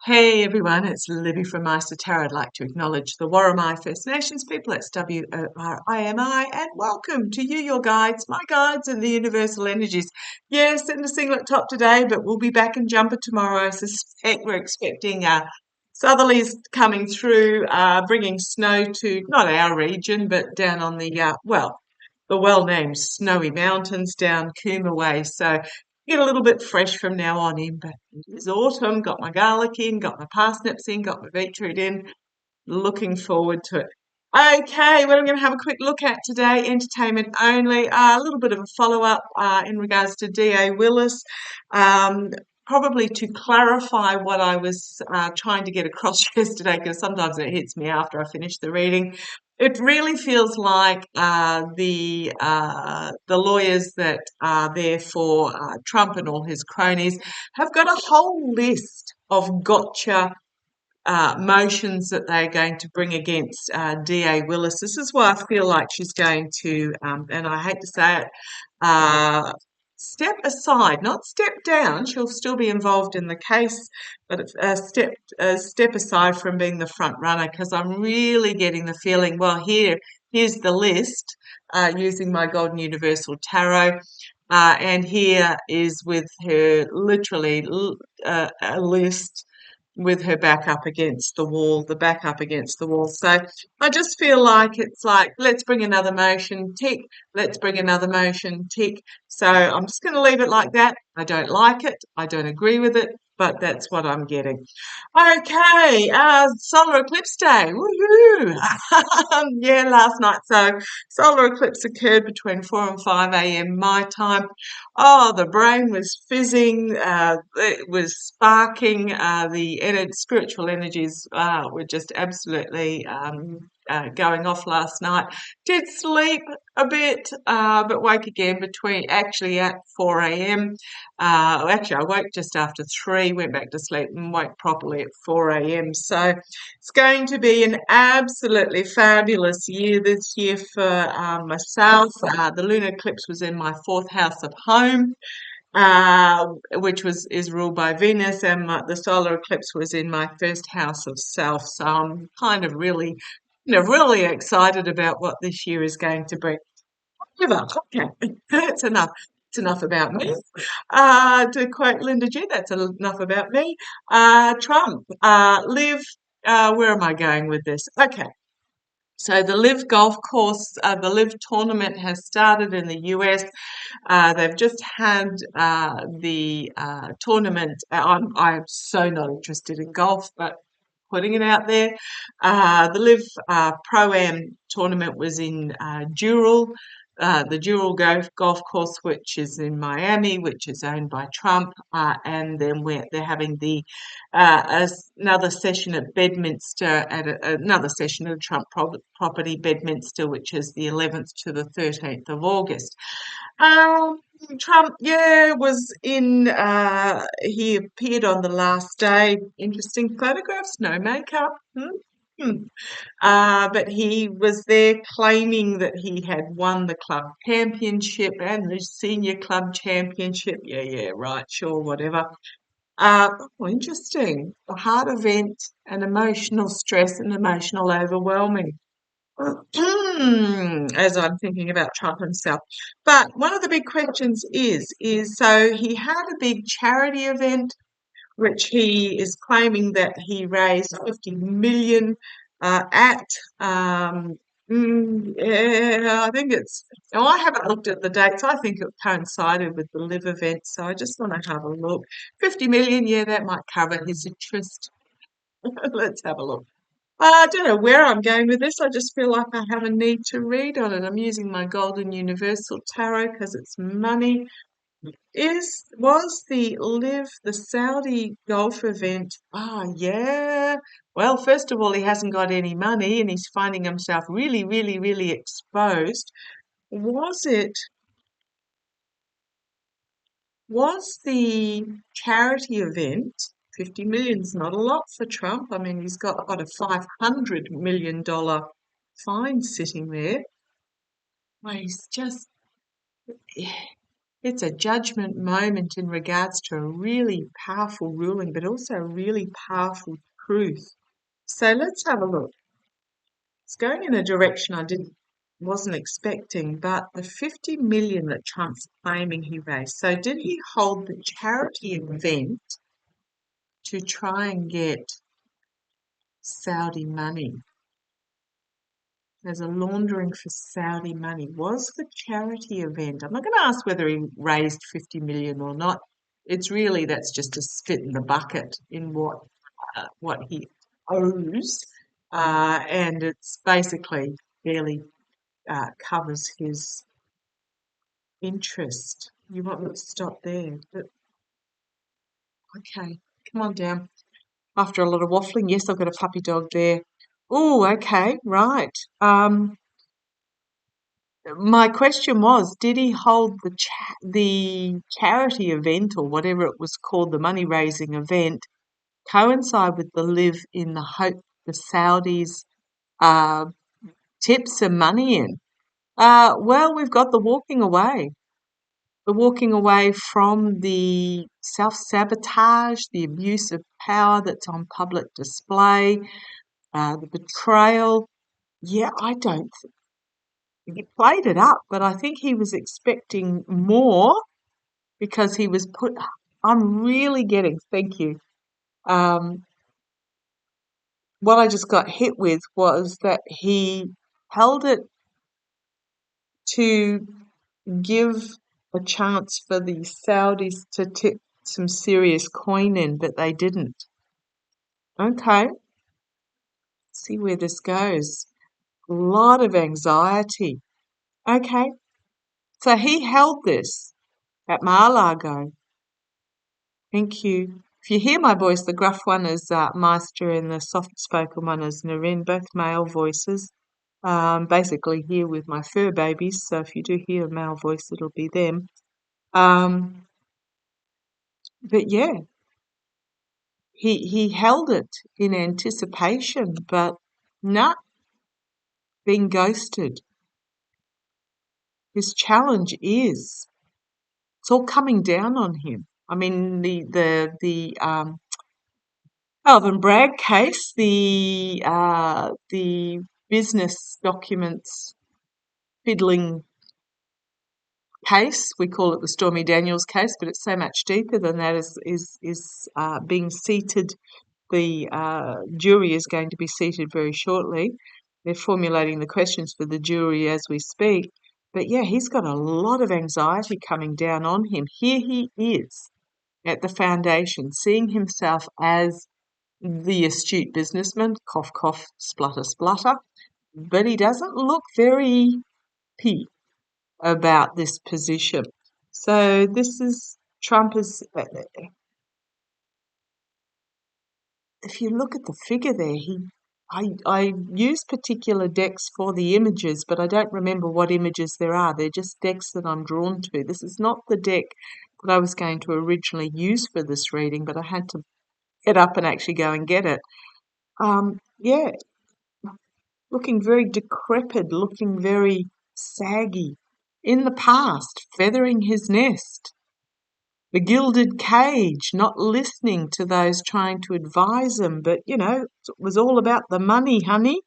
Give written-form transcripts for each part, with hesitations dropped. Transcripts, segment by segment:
Hey everyone, it's Libby from Maighstir Tarot. I'd like to acknowledge the Worimi First Nations people. It's WORIMI, and welcome to you, your guides, my guides, and the universal energies. Yes, in the singlet top today, but we'll be back in jumper tomorrow. I suspect we're expecting southerlies coming through, bringing snow to not our region, but down on the well-named snowy mountains down Cooma way. So get a little bit fresh from now on in, but it is autumn. Got my garlic in, got my parsnips in, got my beetroot in. Looking forward to it. Okay, what I'm going to have a quick look at today, entertainment only. A little bit of a follow-up in regards to D.A. Willis. Um, Probably to clarify what I was trying to get across yesterday, because sometimes it hits me after I finish the reading. It really feels like the lawyers that are there for Trump and all his cronies have got a whole list of gotcha motions that they're going to bring against D.A. Willis. This is why I feel like she's going to, and I hate to say it, step aside, not step down. She'll still be involved in the case, but step aside from being the front runner, because I'm really getting the feeling, well, here's the list using my Golden Universal Tarot. And here is with her literally a list with her back up against the wall, the back up against the wall. So I just feel like it's like, let's bring another motion, tick, let's bring another motion, tick. So I'm just going to leave it like that. I don't like it. I don't agree with it, but that's what I'm getting. Okay, solar eclipse day. Woohoo! Yeah, last night. So solar eclipse occurred between 4 and 5 a.m. my time. Oh, the brain was fizzing. It was sparking. The spiritual energies were just absolutely going off last night. Did sleep a bit, but woke again actually at 4 a.m. Actually, I woke just after 3, went back to sleep and woke properly at 4 a.m. So it's going to be an absolutely fabulous year this year for myself. The lunar eclipse was in my 4th house of home, which is ruled by Venus, and the solar eclipse was in my 1st house of self. So I'm kind of really, really excited about what this year is going to bring. Okay, that's enough. It's enough about me. To quote Linda G, that's enough about me. Trump, LIV, where am I going with this? Okay. So the LIV golf course, the LIV tournament has started in the US. They've just had the tournament. I'm so not interested in golf, but putting it out there. The LIV Pro-Am tournament was in Dural. The Dural golf course, which is in Miami, which is owned by Trump, and then they're having another session at Bedminster, another session at a Trump property, Bedminster, which is the 11th to the 13th of August. Trump, was in, he appeared on the last day. Interesting photographs, no makeup. But he was there claiming that he had won the club championship and the senior club championship. Yeah, right, sure, whatever. Interesting. A hard event, an emotional stress, and emotional overwhelming. As I'm thinking about Trump himself. But one of the big questions is so he had a big charity event, which he is claiming that he raised 50 million at. Yeah, I think now I haven't looked at the dates. I think it coincided with the LIV event, so I just want to have a look. 50 million, yeah, that might cover his interest. Let's have a look. I don't know where I'm going with this. I just feel like I have a need to read on it. I'm using my Golden Universal Tarot because it's money. Was the LIV, the Saudi golf event? Oh, yeah. Well, first of all, he hasn't got any money and he's finding himself really, really, really exposed. Was the charity event? 50 million's not a lot for Trump. I mean, he's got a $500 million fine sitting there. Well, he's just, It's a judgment moment in regards to a really powerful ruling, but also a really powerful truth. So let's have a look. It's going in a direction I wasn't expecting, but the 50 million that Trump's claiming he raised. So did he hold the charity event to try and get Saudi money? There's a laundering for Saudi money. Was the charity event? I'm not going to ask whether he raised 50 million or not. It's really that's just a spit in the bucket in what he owes, and it's basically barely covers his interest. You want me to stop there? But okay, come on down. After a lot of waffling, yes, I've got a puppy dog there. Oh, okay, right. My question was, did he hold the charity event or whatever it was called, the money raising event, coincide with the LIV in the hope the Saudis uh, tip some money in? Well, we've got the walking away from the self-sabotage, the abuse of power that's on public display, the betrayal. Yeah, I don't he played it up, but I think he was expecting more because he was put. I'm really getting, thank you. Um, what I just got hit with was that he held it to give a chance for the Saudis to tip some serious coin in, but they didn't. Okay, see where this goes. A lot of anxiety. Okay, so he held this at Mar-a-Lago. Thank you. If you hear my voice, the gruff one is Meister and the soft-spoken one is Narine, both male voices. Basically here with my fur babies, so if you do hear a male voice, it'll be them. But yeah, he held it in anticipation, but not being ghosted. His challenge is it's all coming down on him. I mean, the Alvin Bragg case, the business documents fiddling case. We call it the Stormy Daniels case, but it's so much deeper than that. Is being seated. The jury is going to be seated very shortly. They're formulating the questions for the jury as we speak. But yeah, he's got a lot of anxiety coming down on him. Here he is at the foundation, seeing himself as the astute businessman, cough, cough, splutter, splutter, but he doesn't look very happy about this position. So this is Trump is, if you look at the figure there, I use particular decks for the images, but I don't remember what images there are. They're just decks that I'm drawn to. This is not the deck that I was going to originally use for this reading, but I had to get up and actually go and get it. Yeah, looking very decrepit, looking very saggy. In the past, feathering his nest. The gilded cage, not listening to those trying to advise him, but it was all about the money, honey.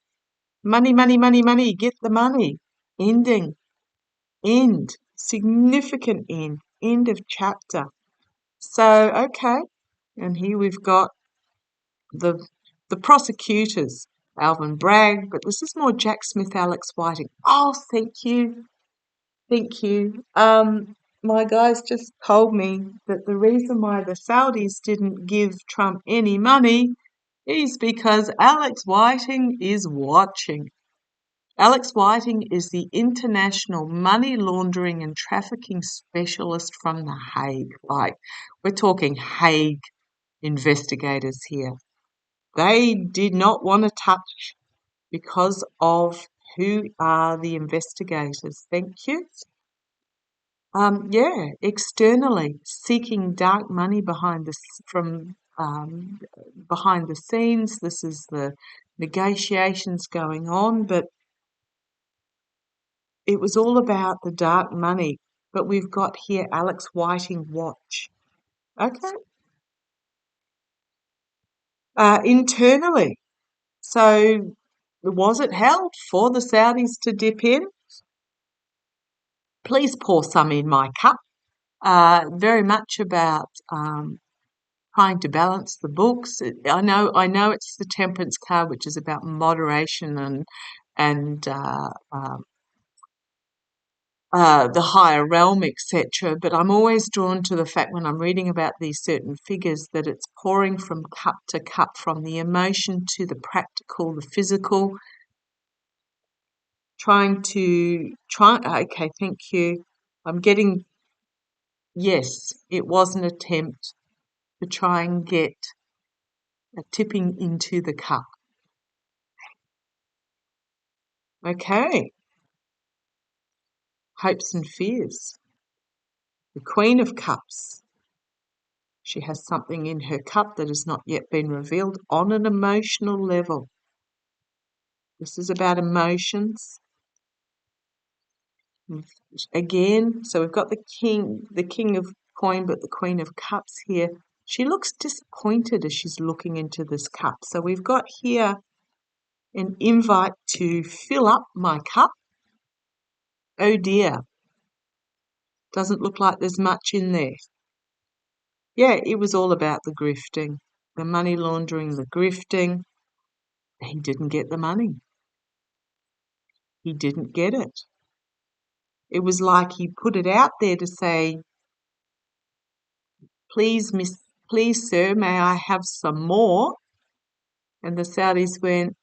Money, money, money, money, get the money. Ending, end, significant end of chapter. So, okay, and here we've got the the prosecutors, Alvin Bragg, but this is more Jack Smith, Alex Whiting. Oh, thank you. Thank you. My guys just told me that the reason why the Saudis didn't give Trump any money is because Alex Whiting is watching. Alex Whiting is the international money laundering and trafficking specialist from The Hague. Like, we're talking Hague investigators here. They did not want to touch because of who are the investigators. Thank you. Yeah, externally seeking dark money from behind the scenes. This is the negotiations going on, but it was all about the dark money. but we've got here Alex Whiting watch. Okay. Internally. So was it held for the Saudis to dip in? Please pour some in my cup. Very much about trying to balance the books. I know it's the Temperance card, which is about moderation and the higher realm, etc. But I'm always drawn to the fact when I'm reading about these certain figures that it's pouring from cup to cup, from the emotion to the practical, the physical. Okay, thank you. I'm getting, yes, it was an attempt to try and get a tipping into the cup. Okay. Hopes and fears. The Queen of Cups. She has something in her cup that has not yet been revealed on an emotional level. This is about emotions. Again, so we've got the King of Coin, but the Queen of Cups here. She looks disappointed as she's looking into this cup. So we've got here an invite to fill up my cup. Oh dear. Doesn't look like there's much in there. Yeah, it was all about the grifting, the money laundering, the grifting. He didn't get the money. He didn't get it. It was like he put it out there to say, please, sir, may I have some more? And the Saudis went,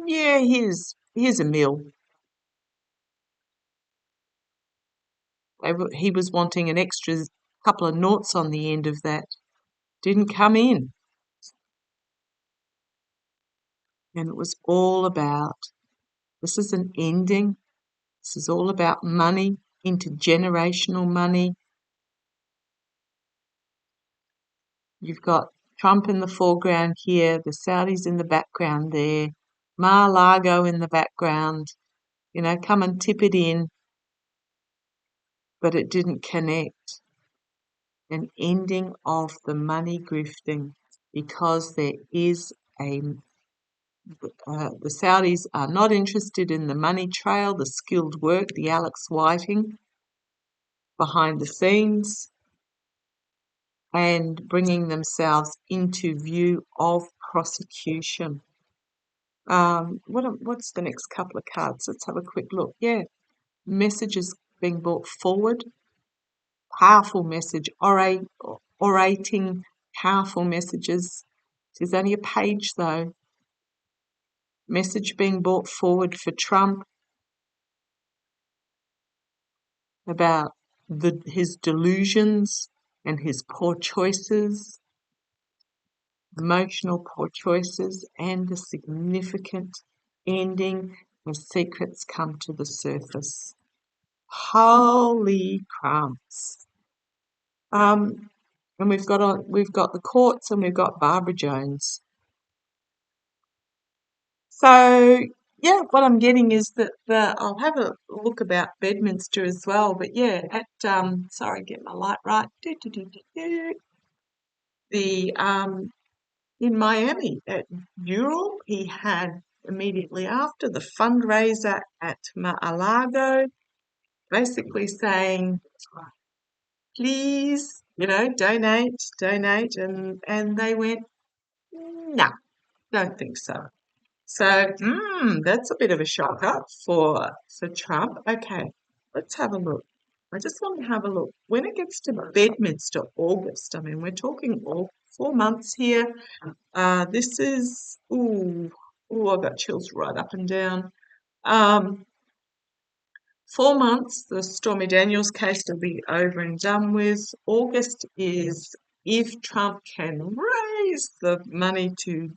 yeah, here's a meal. He was wanting an extra couple of noughts on the end of that. Didn't come in. And it was all about, this is an ending. This is all about money, intergenerational money. You've got Trump in the foreground here, the Saudis in the background there, Mar-a-Lago in the background. You know, come and tip it in. But it didn't connect. An ending of the money grifting, because there is the Saudis are not interested in the money trail, the skilled work, the Alex Whiting behind the scenes, and bringing themselves into view of prosecution. What's the next couple of cards? Let's have a quick look. Yeah, messages being brought forward. Powerful message, orating, powerful messages. There's only a page though. Message being brought forward for Trump about his delusions and his poor choices, emotional poor choices, and the significant ending where secrets come to the surface. Holy crumbs. And we've got the courts and we've got Barbara Jones. So yeah, what I'm getting is that I'll have a look about Bedminster as well. But yeah, at sorry, get my light right. The in Miami at Ural, he had immediately after the fundraiser at Mar-a-Lago, basically saying, please, donate, and they went, no, don't think so. So that's a bit of a shocker for Trump. Okay, let's have a look. I just want to have a look. When it gets to Bedminster, August, I mean, we're talking 4 months here. This is, I've got chills right up and down. 4 months, the Stormy Daniels case will be over and done with. August is if Trump can raise the money to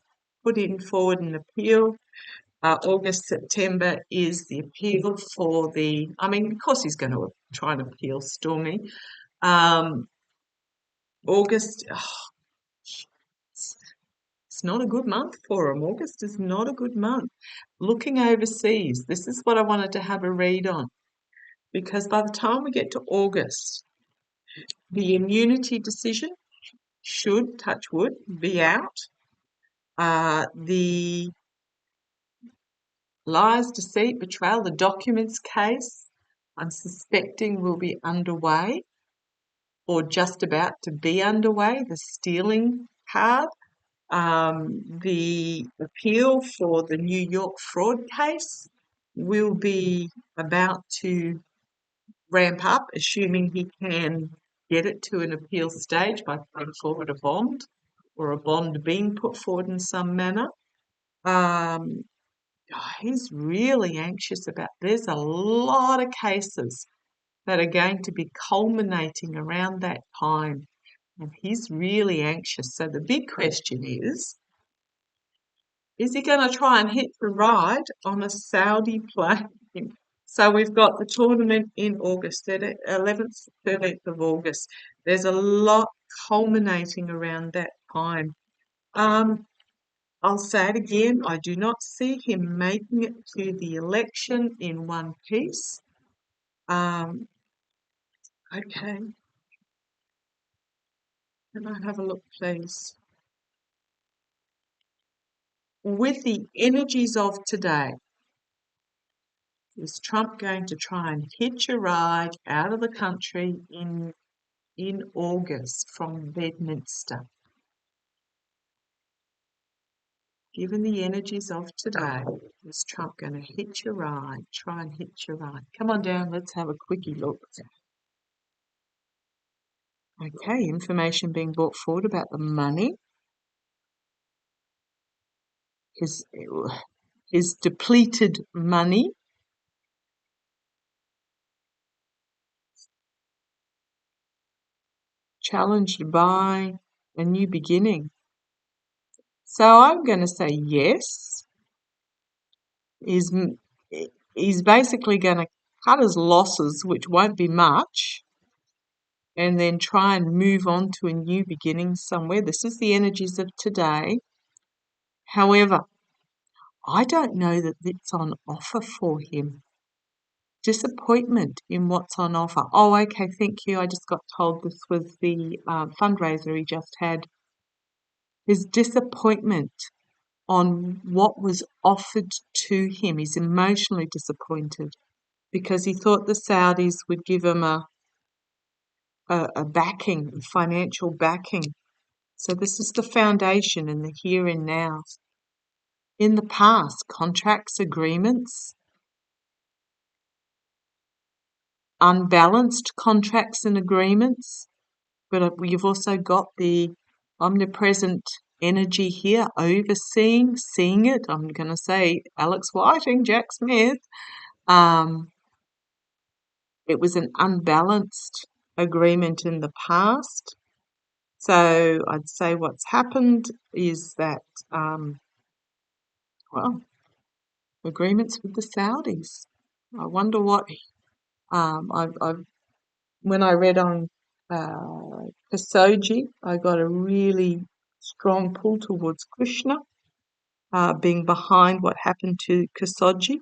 put in forward an appeal. August, September is the appeal for of course he's going to try and appeal Stormy. August, it's not a good month for him. August is not a good month. Looking overseas, this is what I wanted to have a read on. because by the time we get to August, the immunity decision should, touch wood, be out. The lies, deceit, betrayal, the documents case, I'm suspecting will be underway or just about to be underway, the stealing card. The appeal for the New York fraud case will be about to ramp up, assuming he can get it to an appeal stage by putting forward a bond or a bond being put forward in some manner. He's really anxious about. There's a lot of cases that are going to be culminating around that time, and he's really anxious. So the big question is he going to try and hit the ride on a Saudi plane? So we've got the tournament in August, 11th, 13th of August. There's a lot culminating around that time. I'll say it again, I do not see him making it to the election in one piece. Okay, can I have a look, please? With the energies of today, is Trump going to try and hitch a ride out of the country in August from Bedminster? Given the energies of today, is Trump going to hitch a ride, try and hitch a ride? Come on down, let's have a quickie look. Okay, information being brought forward about the money. His depleted money. Challenged by a new beginning. So I'm going to say yes. He's basically going to cut his losses, which won't be much, and then try and move on to a new beginning somewhere. This is the energies of today. However, I don't know that it's on offer for him. Disappointment in what's on offer. Oh, okay, thank you. I just got told this was the fundraiser he just had. His disappointment on what was offered to him. He's emotionally disappointed because he thought the Saudis would give him a backing, financial backing. So this is the foundation in the here and now. In the past, contracts, agreements, unbalanced contracts and agreements, but you've also got the omnipresent energy here, overseeing, seeing it. I'm going to say Alex Whiting, Jack Smith. It was an unbalanced agreement in the past. So I'd say what's happened is that, agreements with the Saudis. I wonder what when I read on Khashoggi, I got a really strong pull towards Krishna being behind what happened to Khashoggi.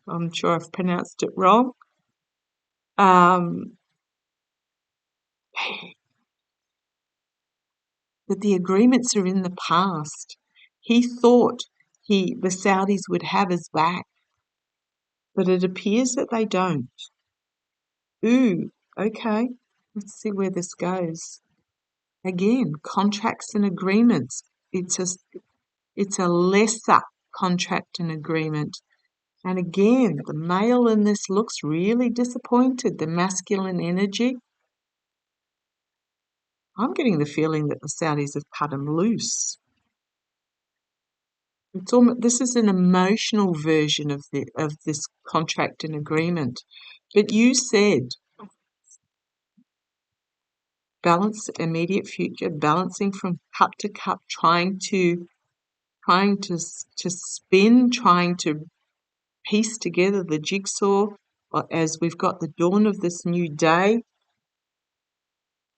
I'm sure I've pronounced it wrong. But the agreements are in the past. He thought the Saudis would have his back, but it appears that they don't. Ooh, okay, let's see where this goes. Again, contracts and agreements. It's a lesser contract and agreement. And again, the male in this looks really disappointed, the masculine energy. I'm getting the feeling that the Saudis have cut him loose. This is an emotional version of this contract and agreement. But you said balance immediate future, balancing from cup to cup, trying to spin, trying to piece together the jigsaw as we've got the dawn of this new day.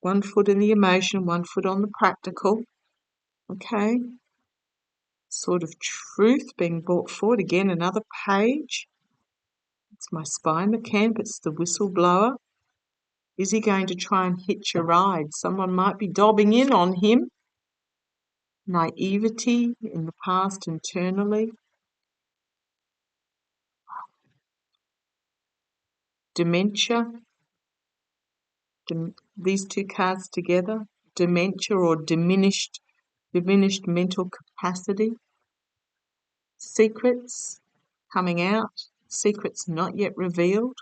1 foot in the emotion, 1 foot on the practical. Okay. Sort of truth being brought forward. Again, another page. It's my spy in the camp. It's the whistleblower. Is he going to try and hitch a ride? Someone might be dobbing in on him. Naivety in the past internally. Dementia. These two cards together. Dementia or diminished mental capacity. Secrets coming out. Secrets not yet revealed.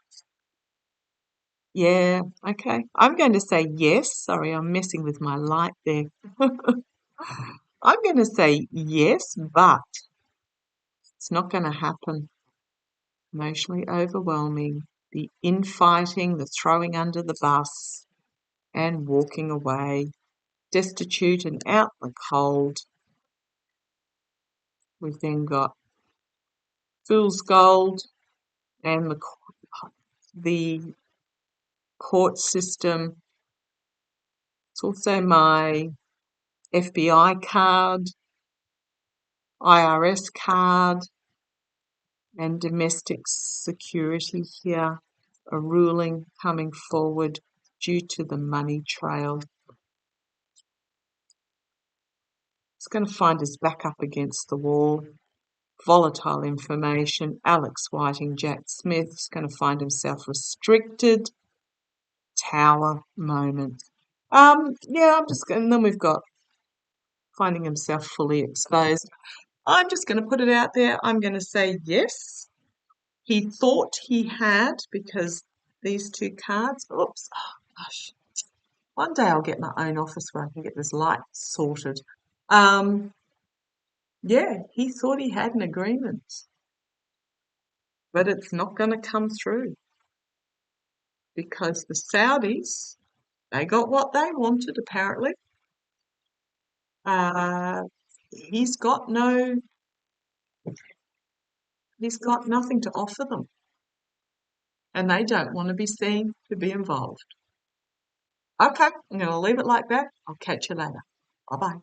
Yeah, okay. I'm going to say yes. Sorry, I'm messing with my light there. I'm going to say yes, but it's not going to happen. Emotionally overwhelming. The infighting, the throwing under the bus, and walking away. Destitute and out in the cold. We've then got fool's gold and the court system. It's also my FBI card, IRS card, and domestic security here. A ruling coming forward due to the money trail. It's going to find us back up against the wall. Volatile information. Alex Whiting, Jack Smith is going to find himself restricted. Tower moment. Yeah, I'm just going. And then we've got finding himself fully exposed. I'm just going to put it out there. I'm going to say yes. He thought he had because these two cards. Oops. Oh, gosh. One day I'll get my own office where I can get this light sorted. Yeah, he thought he had an agreement, but it's not going to come through because the Saudis, they got what they wanted apparently. He's got nothing to offer them, and they don't want to be seen to be involved. Okay, I'm going to leave it like that. I'll catch you later. Bye bye.